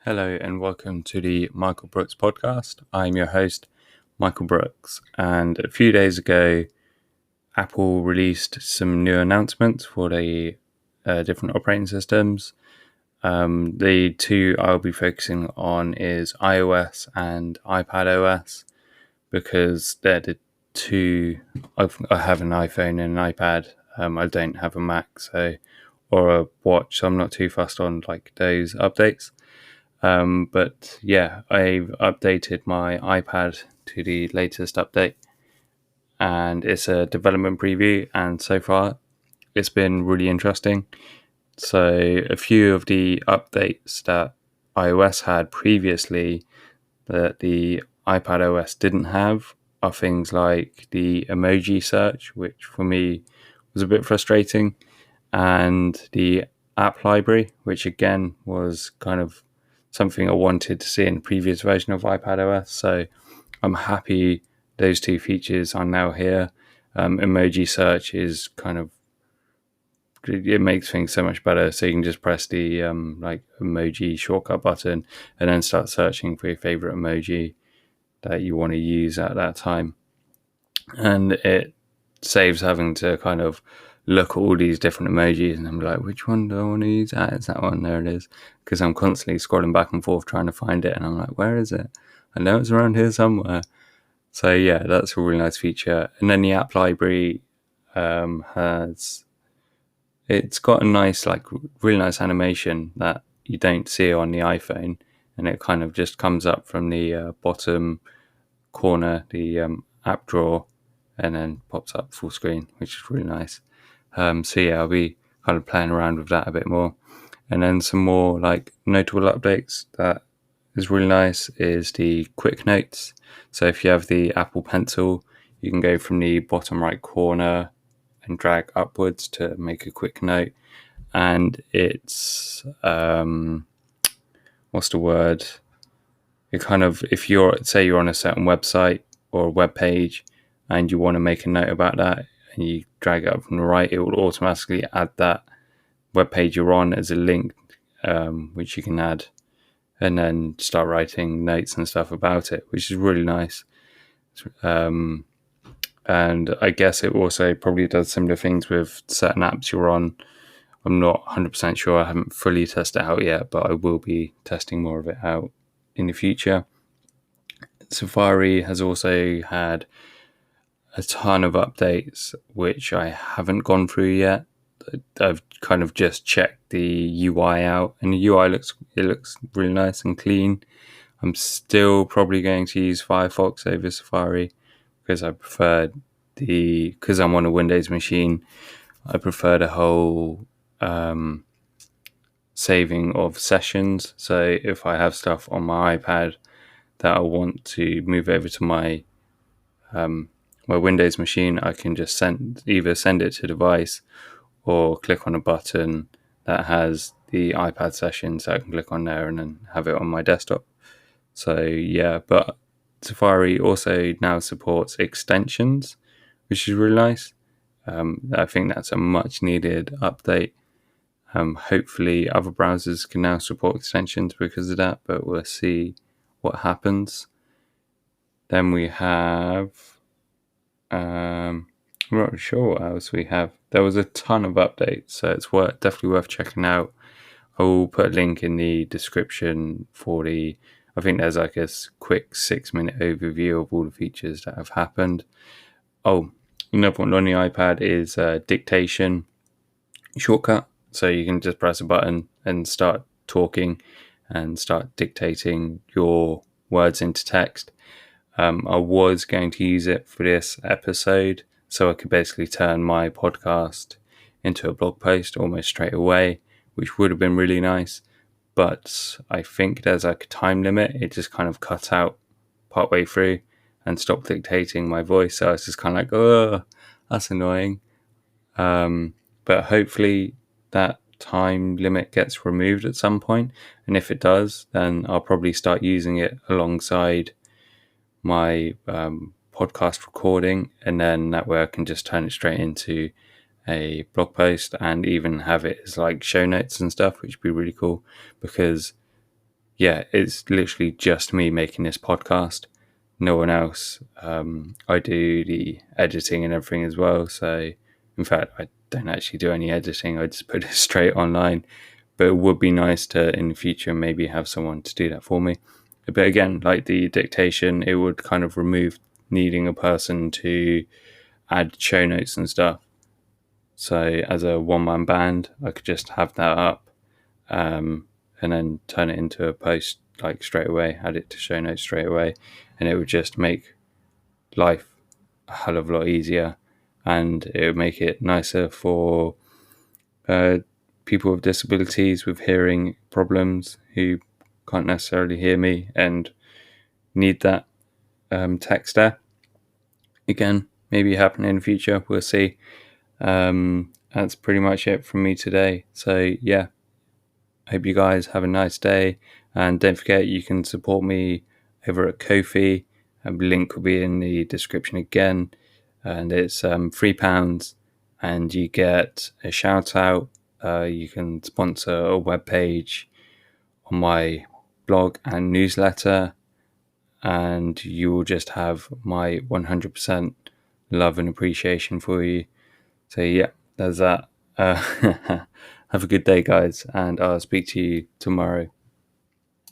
Hello and welcome to the Michael Brooks podcast. I'm your host, Michael Brooks, and a few days ago, Apple released some new announcements for the different operating systems. The two I'll be focusing on is iOS and iPadOS because they're the two. I have an iPhone and an iPad. I don't have a Mac, or a watch, so I'm not too fussed on those updates. But yeah, I've updated my iPad to the latest update, and it's a development preview, and so far it's been really interesting. So a few of the updates that iOS had previously that the iPadOS didn't have are things like the emoji search, which for me was a bit frustrating, and the app library, which again was kind of something I wanted to see in the previous version of iPadOS. So I'm happy those two features are now here. Emoji search is it makes things so much better. So you can just press the emoji shortcut button and then start searching for your favorite emoji that you want to use at that time. And it saves having to kind of look at all these different emojis and I'm like, which one do I want to use? It's that one. There it is. Because I'm constantly scrolling back and forth trying to find it. And I'm like, where is it? I know it's around here somewhere. So yeah, that's a really nice feature. And then the app library it's got a nice, really nice animation that you don't see on the iPhone. And it kind of just comes up from the bottom corner, the app drawer, and then pops up full screen, which is really nice. So yeah, I'll be kind of playing around with that a bit more. And then some more notable updates that is really nice is the quick notes. So if you have the Apple Pencil, you can go from the bottom right corner and drag upwards to make a quick note. And it's what's the word? It kind of, if you're on a certain website or a web page and you want to make a note about that and you drag it up from the right, it will automatically add that web page you're on as a link, which you can add and then start writing notes and stuff about it, which is really nice. And I guess it also probably does similar things with certain apps you're on. I'm not 100% sure. I haven't fully tested it out yet, but I will be testing more of it out in the future. Safari has also had a ton of updates, which I haven't gone through yet. I've kind of just checked the UI out, and the UI looks really nice and clean. I'm still probably going to use Firefox over Safari because because I'm on a Windows machine, I prefer the whole saving of sessions. So if I have stuff on my iPad that I want to move over to my Windows machine, I can just either send it to device or click on a button that has the iPad sessions. So I can click on there and then have it on my desktop. So yeah, but Safari also now supports extensions, which is really nice. I think that's a much needed update. Hopefully other browsers can now support extensions because of that, but we'll see what happens. Then we have, I'm not sure what else we have. There was a ton of updates, so it's definitely worth checking out. I will put a link in the description for I think there's a quick 6-minute overview of all the features that have happened. Oh, another one on the iPad is dictation shortcut. So you can just press a button and start talking and start dictating your words into text. I was going to use it for this episode, so I could basically turn my podcast into a blog post almost straight away, which would have been really nice. But I think there's a time limit. It just kind of cut out partway through and stopped dictating my voice. So I was just kind of like, oh, that's annoying. But hopefully that time limit gets removed at some point. And if it does, then I'll probably start using it alongside my podcast recording. And then that way I can just turn it straight into a blog post and even have it as show notes and stuff, which would be really cool because yeah, it's literally just me making this podcast, no one else. I do the editing and everything as well. So, in fact, I don't actually do any editing. I just put it straight online. But it would be nice to, in the future, maybe have someone to do that for me. But again, like the dictation, it would kind of remove needing a person to add show notes and stuff. So, as a one-man band, I could just have that up, and then turn it into a post like straight away, add it to show notes straight away, and it would just make life a hell of a lot easier, and it would make it nicer for uh, people with disabilities with hearing problems who can't necessarily hear me and need that text there. Again, maybe happen in the future. We'll see. That's pretty much it from me today. So yeah, hope you guys have a nice day, and don't forget you can support me over at Ko-fi. Link will be in the description again, and it's £3, and you get a shout out. You can sponsor a web page on my blog and newsletter, and you will just have my 100% love and appreciation for you. So yeah, there's that. Have a good day, guys, and I'll speak to you tomorrow.